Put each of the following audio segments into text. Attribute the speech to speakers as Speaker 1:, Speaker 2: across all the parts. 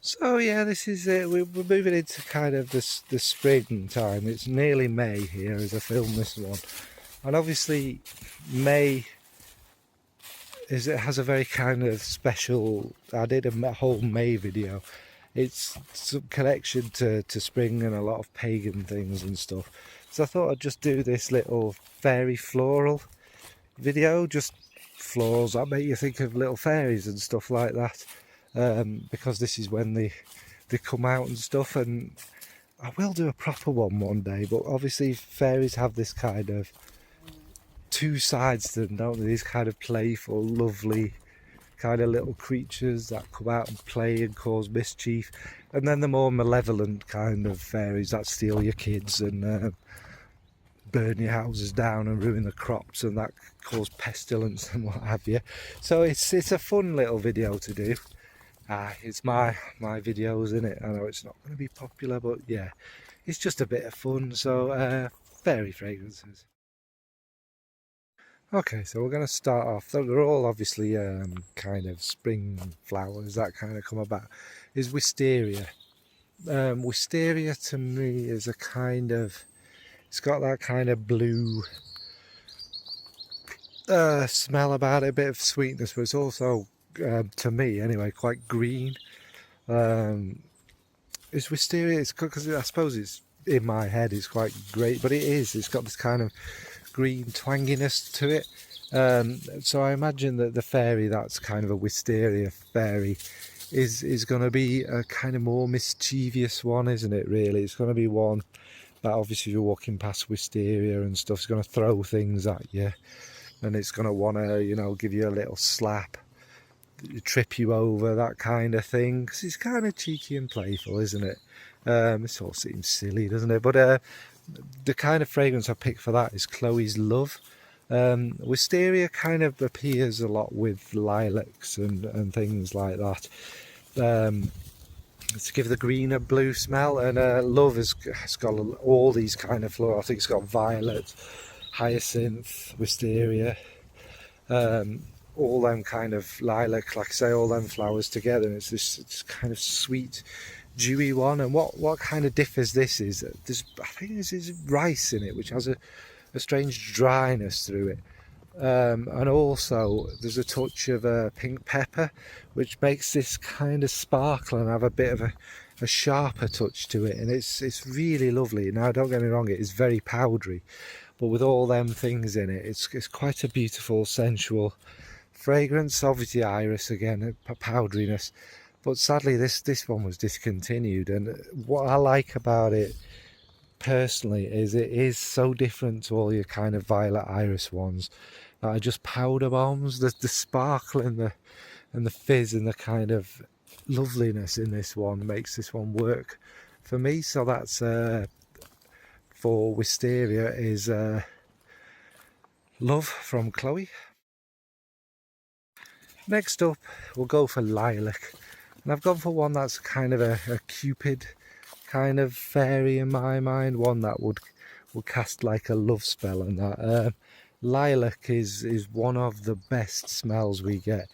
Speaker 1: So yeah, this is it. We're moving into kind of the spring time. It's nearly May here as I film this one, and obviously May it has a very kind of special. I did a whole May video. It's some connection to spring and a lot of pagan things and stuff. So I thought I'd just do this little fairy floral video, just florals that make you think of little fairies and stuff like that. Because this is when they come out and stuff, and I will do a proper one day, but obviously fairies have this kind of two sides to them, don't they? These kind of playful, lovely kind of little creatures that come out and play and cause mischief, and then the more malevolent kind of fairies that steal your kids and burn your houses down and ruin the crops and that cause pestilence and what have you. So it's a fun little video to do. It's my videos, in it. I know it's not going to be popular, but yeah, it's just a bit of fun. So fairy fragrances. Okay, so we're going to start off. They're all obviously kind of spring flowers that kind of come about. Is wisteria. Wisteria to me is a kind of, it's got that kind of blue smell about it, a bit of sweetness, but it's also, to me anyway, quite green. It's wisteria. It's because I suppose it's in my head. It's quite great, but it is. It's got this kind of green twanginess to it. So I imagine that the fairy that's kind of a wisteria fairy is going to be a kind of more mischievous one, isn't it? Really, it's going to be one that obviously you're walking past wisteria and stuff. It's going to throw things at you, and it's going to want to, give you a little slap, trip you over, that kind of thing, because it's kind of cheeky and playful, isn't it? This all seems silly, doesn't it? But the kind of fragrance I picked for that is Chloe's Love. Wisteria kind of appears a lot with lilacs and things like that, to give the green a blue smell. And Love has got all these kind of flowers. I think it's got violet, hyacinth, wisteria, all them kind of lilac, like I say, all them flowers together. It's this kind of sweet, dewy one. And what kind of differs this is, I think this is rice in it, which has a strange dryness through it. And also there's a touch of pink pepper, which makes this kind of sparkle and have a bit of a sharper touch to it. And it's really lovely. Now, don't get me wrong, it is very powdery, but with all them things in it, it's quite a beautiful, sensual fragrance. Obviously iris again, a powderiness, but sadly this one was discontinued. And what I like about it personally is it is so different to all your kind of violet iris ones that are just powder bombs. The sparkle and the fizz and the kind of loveliness in this one makes this one work for me. So that's for wisteria is Love from Chloe. Next up we'll go for lilac, and I've gone for one that's kind of a cupid kind of fairy in my mind, one that would cast like a love spell. And that lilac is one of the best smells we get.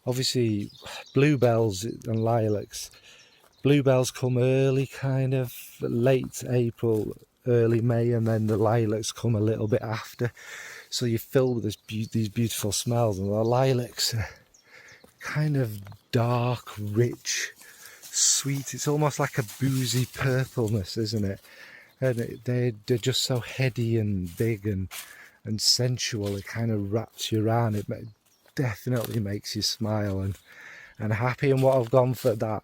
Speaker 1: Obviously bluebells and lilacs, bluebells come early, kind of late April, early May, and then the lilacs come a little bit after, so you're filled with these beautiful smells. And the lilacs are kind of dark, rich, sweet. It's almost like a boozy purpleness, isn't it? And they're just so heady and big and sensual. It kind of wraps you around. It definitely makes you smile and happy. And what I've gone for that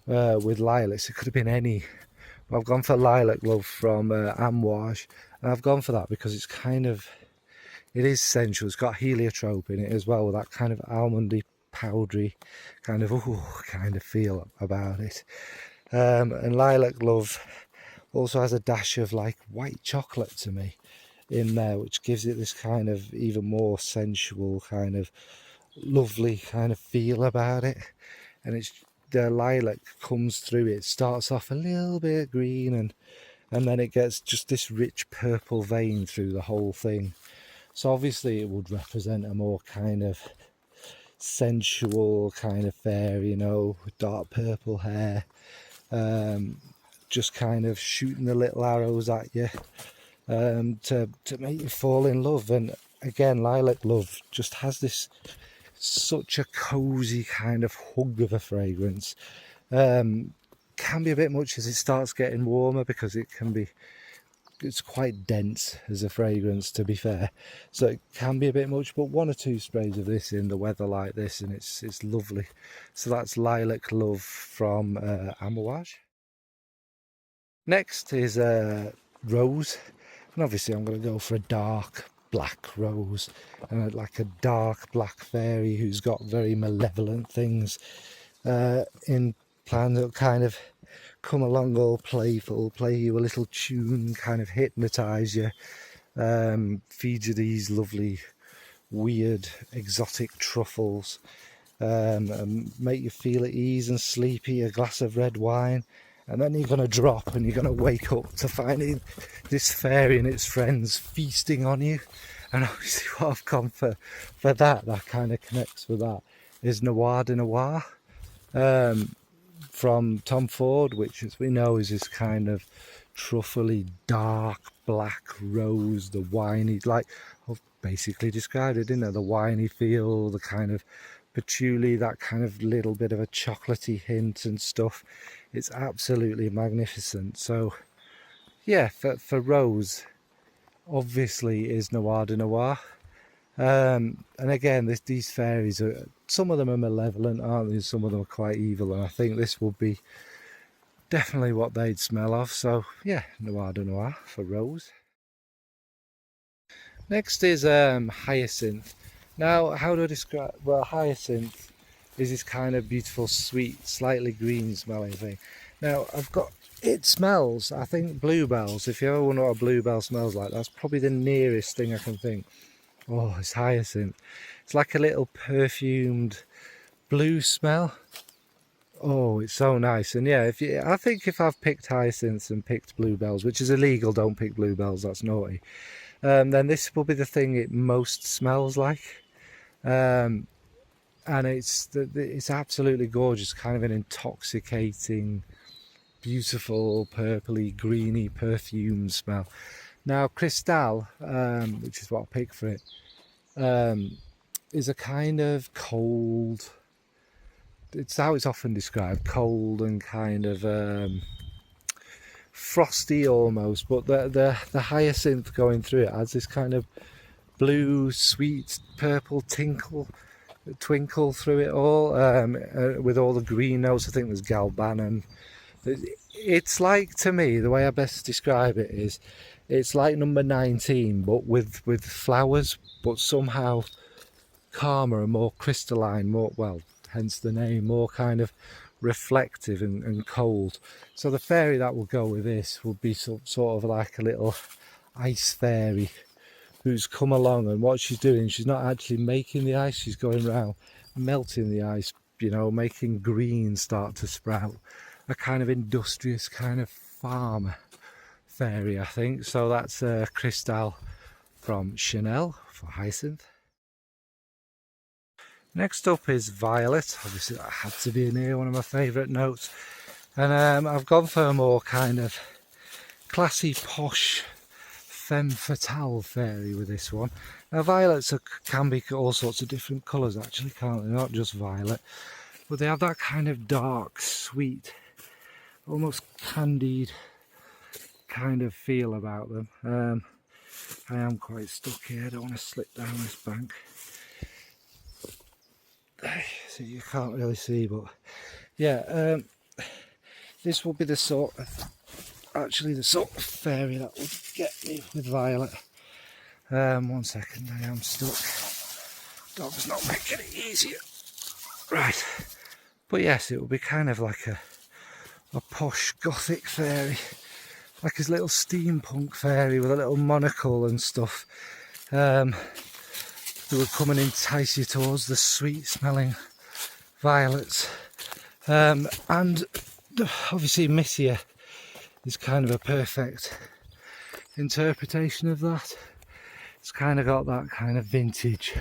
Speaker 1: with lilacs, it could have been any, but I've gone for Lilac Love from Amouage, and I've gone for that because it's kind of, it is sensual. It's got heliotrope in it as well, with that kind of almondy, powdery kind of kind of feel about it. And Lilac Love also has a dash of like white chocolate to me in there, which gives it this kind of even more sensual, kind of lovely kind of feel about it. And it's, the lilac comes through it starts off a little bit green, and then it gets just this rich purple vein through the whole thing. So obviously it would represent a more kind of sensual kind of fairy, you know, with dark purple hair, just kind of shooting the little arrows at you, to make you fall in love. And again, Lilac Love just has this such a cozy kind of hug of a fragrance. Can be a bit much as it starts getting warmer, because it's quite dense as a fragrance, to be fair, so it can be a bit much, but 1 or 2 sprays of this in the weather like this and it's lovely. So that's Lilac Love from Amouage. Next is Rose, and obviously I'm going to go for a dark black rose, and like a dark black fairy who's got very malevolent things in plan, that kind of come along all playful, play you a little tune, kind of hypnotise you, feed you these lovely weird exotic truffles, and make you feel at ease and sleepy, a glass of red wine, and then you're going to drop and you're going to wake up to finding this fairy and its friends feasting on you. And obviously what I've gone for that kind of connects with that, is Noir de Noir, from Tom Ford, which, as we know, is this kind of truffly dark black rose, the winey, like I've basically described it, didn't I? The winey feel, the kind of patchouli, that kind of little bit of a chocolatey hint and stuff. It's absolutely magnificent. So yeah, for rose, obviously is Noir de Noir. And again, these fairies are, some of them are malevolent, aren't they? Some of them are quite evil, and I think this will be definitely what they'd smell of. So yeah, Noir de Noir for rose. Next is Hyacinth. Now, how do I describe? Well, Hyacinth is this kind of beautiful, sweet, slightly green smelling thing. Now, it smells, I think, bluebells. If you ever wonder what a bluebell smells like, that's probably the nearest thing I can think. Oh, it's hyacinth. It's like a little perfumed blue smell. Oh, it's so nice. And yeah, I think if I've picked hyacinths and picked bluebells, which is illegal, don't pick bluebells, that's naughty, then this will be the thing it most smells like. And it's absolutely gorgeous, kind of an intoxicating, beautiful, purpley, greeny perfume smell. Now, Cristal, which is what I picked for it, is a kind of cold, it's how it's often described, cold and kind of frosty almost, but the hyacinth going through it adds this kind of blue, sweet, purple twinkle through it all, with all the green notes. I think there's galbanum. It's like, to me, the way I best describe it is, it's like number 19, but with flowers, but somehow calmer and more crystalline, more, well, hence the name, more kind of reflective and cold. So the fairy that will go with this will be sort of like a little ice fairy who's come along, and what she's doing, she's not actually making the ice, she's going around melting the ice, you know, making green start to sprout. A kind of industrious kind of farmer fairy, I think. So that's Cristal from Chanel for hyacinth. Next up is Violet. Obviously that had to be in here, one of my favourite notes. And I've gone for a more kind of classy, posh, femme fatale fairy with this one. Now violets can be all sorts of different colours actually, can't they? Not just violet. But they have that kind of dark, sweet, almost candied kind of feel about them. I am quite stuck here, I don't want to slip down this bank. So you can't really see, but yeah, this will be the sort of fairy that would get me with Violet. 1 second, I am stuck. Dog's not making it easier. Right, but yes, it will be kind of like a posh gothic fairy, like his little steampunk fairy with a little monocle and stuff, that would come and entice you towards the sweet smelling violets. And obviously Missia is kind of a perfect interpretation of that. It's kind of got that kind of vintage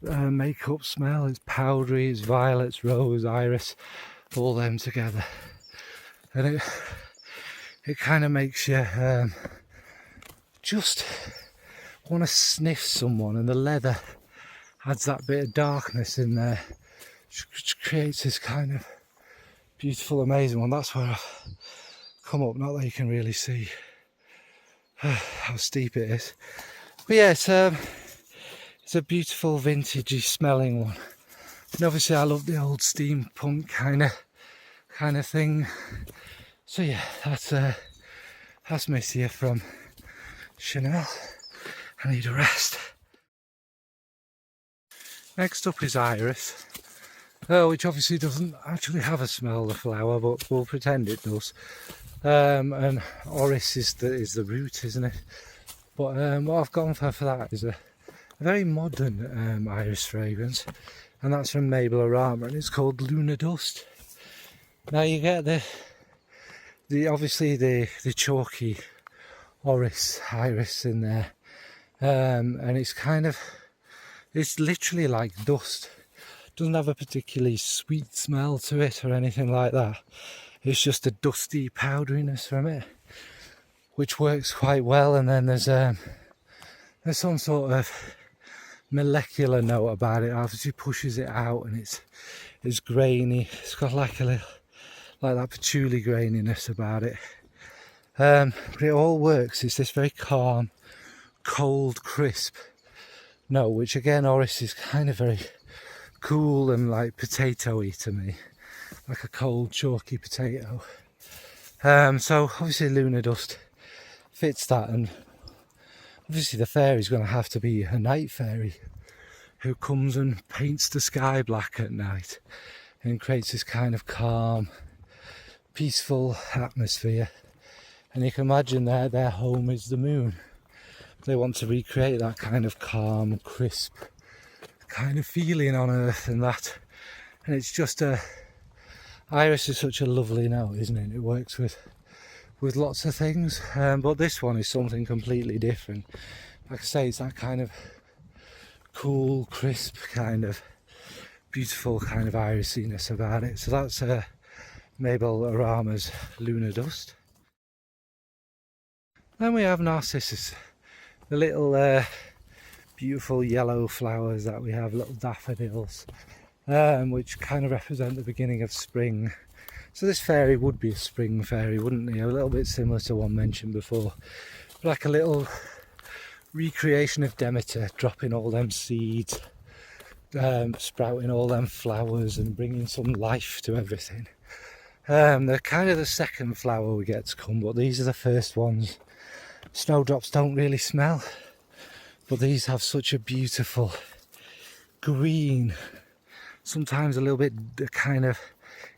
Speaker 1: makeup smell. It's powdery, it's violets, rose, iris, all them together, and it kind of makes you just want to sniff someone, and the leather adds that bit of darkness in there, which creates this kind of beautiful, amazing one. That's where I've come up, not that you can really see how steep it is, but yeah, it's a beautiful vintagey smelling one. And obviously I love the old steampunk kind of thing. So yeah, that's Messier from Chanel. I need a rest. Next up is Iris, which obviously doesn't actually have a smell, the flower, but we'll pretend it does. And Orris is the root, isn't it? But what I've gone for that is a very modern iris fragrance, and that's from Mabel Arama, and it's called Lunar Dust. Now you get obviously the chalky Orris iris in there, and it's literally like dust. Doesn't have a particularly sweet smell to it or anything like that. It's just a dusty powderiness from it, which works quite well. And then there's some sort of molecular note about it. Obviously pushes it out, and it's grainy. It's got like a little, like that patchouli graininess about it. But it all works. It's this very calm, cold, crisp note, which again, Orris is kind of very cool and like potato-y to me, like a cold, chalky potato. So obviously Lunar Dust fits that, and obviously the fairy's going to have to be a night fairy who comes and paints the sky black at night and creates this kind of calm, peaceful atmosphere. And you can imagine their home is the moon. They want to recreate that kind of calm, crisp kind of feeling on Earth, and it's just Iris is such a lovely note, isn't it? It works with lots of things, but this one is something completely different. Like I say, it's that kind of cool, crisp, kind of beautiful kind of irisiness about it. So that's Mabel Arama's Lunar Dust. Then we have Narcissus, the little beautiful yellow flowers that we have, little daffodils, which kind of represent the beginning of spring. So this fairy would be a spring fairy, wouldn't it? A little bit similar to one mentioned before, like a little recreation of Demeter, dropping all them seeds, sprouting all them flowers and bringing some life to everything. They're kind of the second flower we get to come, but these are the first ones. Snowdrops don't really smell, but these have such a beautiful green, sometimes a little bit kind of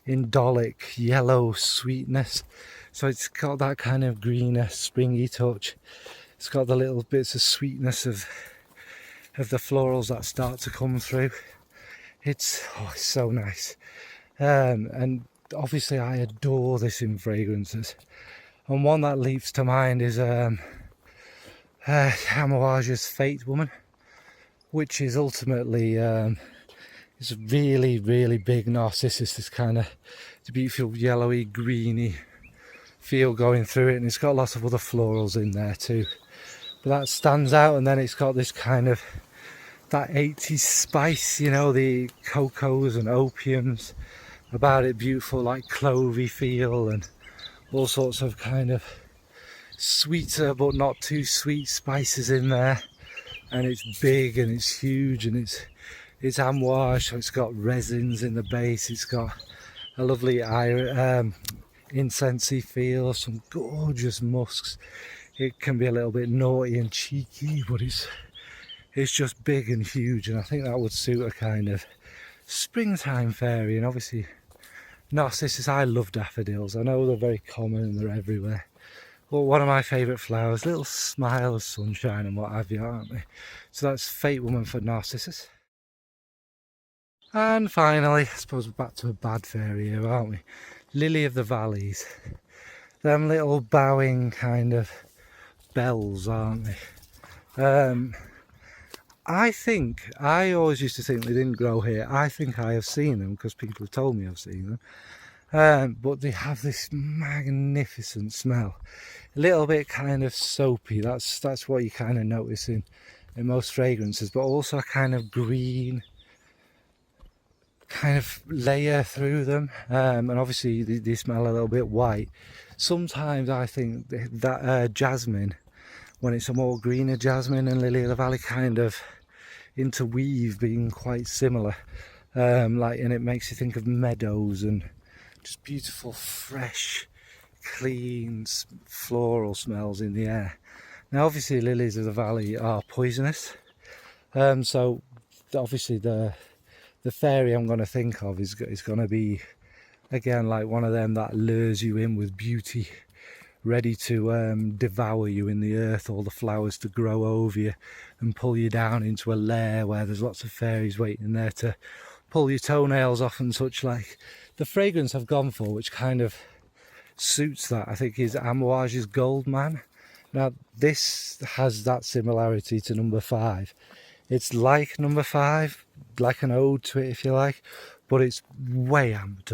Speaker 1: indolic yellow sweetness. So it's got that kind of greener, springy touch. It's got the little bits of sweetness of the florals that start to come through. It's so nice. And obviously I adore this in fragrances. And one that leaps to mind is Amouage's Fate Woman, which is ultimately it's a really, really big narcissus, this kind of beautiful yellowy, greeny feel going through it, and it's got lots of other florals in there too. But that stands out, and then it's got this kind of that 80s spice, you know, the cocos and opiums about it, beautiful like clovey feel, and all sorts of kind of sweeter but not too sweet spices in there. And it's big and it's huge, and it's amouage, so it's got resins in the base. It's got a lovely incensey feel, some gorgeous musks. It can be a little bit naughty and cheeky, but it's just big and huge, and I think that would suit a kind of springtime fairy. And obviously Narcissus, I love daffodils. I know they're very common and they're everywhere, but one of my favourite flowers, little smile of sunshine and what have you, aren't they? So that's Fate Woman for Narcissus. And finally, I suppose we're back to a bad fairy here, aren't we? Lily of the Valleys. Them little bowing kind of bells, aren't they? I always used to think they didn't grow here. I think I have seen them because people have told me I've seen them. But they have this magnificent smell. A little bit kind of soapy. That's what you kind of notice in most fragrances, but also a kind of green kind of layer through them. And obviously they smell a little bit white. Sometimes I think that jasmine, when it's a more greener jasmine and lily of the valley, kind of interweave, being quite similar. And it makes you think of meadows and just beautiful, fresh, clean, floral smells in the air. Now, obviously, lilies of the valley are poisonous, so obviously the fairy I'm going to think of is going to be, again, like one of them that lures you in with beauty, ready to devour you in the earth, all the flowers to grow over you and pull you down into a lair where there's lots of fairies waiting there to pull your toenails off and such like. The fragrance I've gone for, which kind of suits that, I think, is Amouage's Gold Man. Now, this has that similarity to number 5. It's like number 5, like an ode to it, if you like, but it's way amped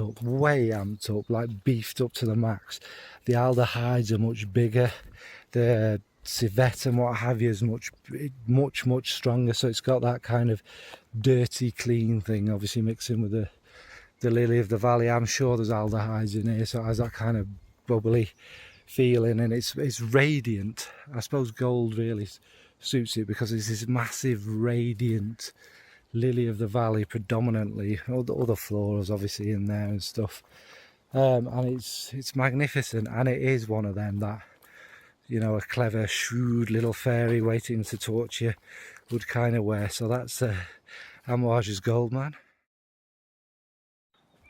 Speaker 1: up, like beefed up to the max. The aldehydes are much bigger. The civet and what have you is much stronger. So it's got that kind of dirty, clean thing, obviously mixing with the lily of the valley. I'm sure there's aldehydes in here, so it has that kind of bubbly feeling, and it's radiant. I suppose gold really suits it because it's this massive radiant lily of the valley predominantly. All the other florals obviously in there and stuff, and it's magnificent, and it is one of them that, you know, a clever, shrewd little fairy waiting to torture you would kind of wear. So that's Amouage's Gold Man.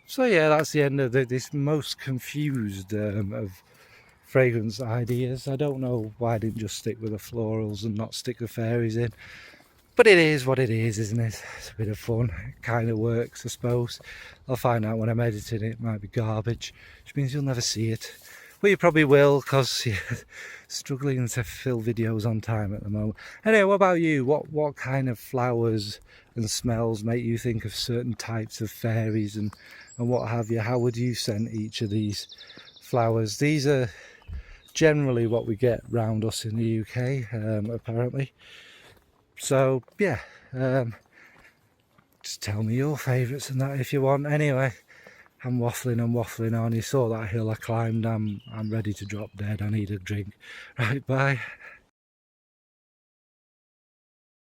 Speaker 1: So yeah, that's the end of this most confused of fragrance ideas. I don't know why I didn't just stick with the florals and not stick the fairies in. But it is what it is, isn't it? It's a bit of fun. It kind of works, I suppose. I'll find out when I'm editing it. It might be garbage, which means you'll never see it. Well, you probably will, because you're struggling to fill videos on time at the moment. Anyway, what about you? What kind of flowers and smells make you think of certain types of fairies and what have you? How would you scent each of these flowers? These are generally what we get round us in the UK, apparently. So yeah, just tell me your favourites and that if you want. Anyway, I'm waffling on. You saw that hill I climbed. I'm ready to drop dead. I need a drink. Right, bye.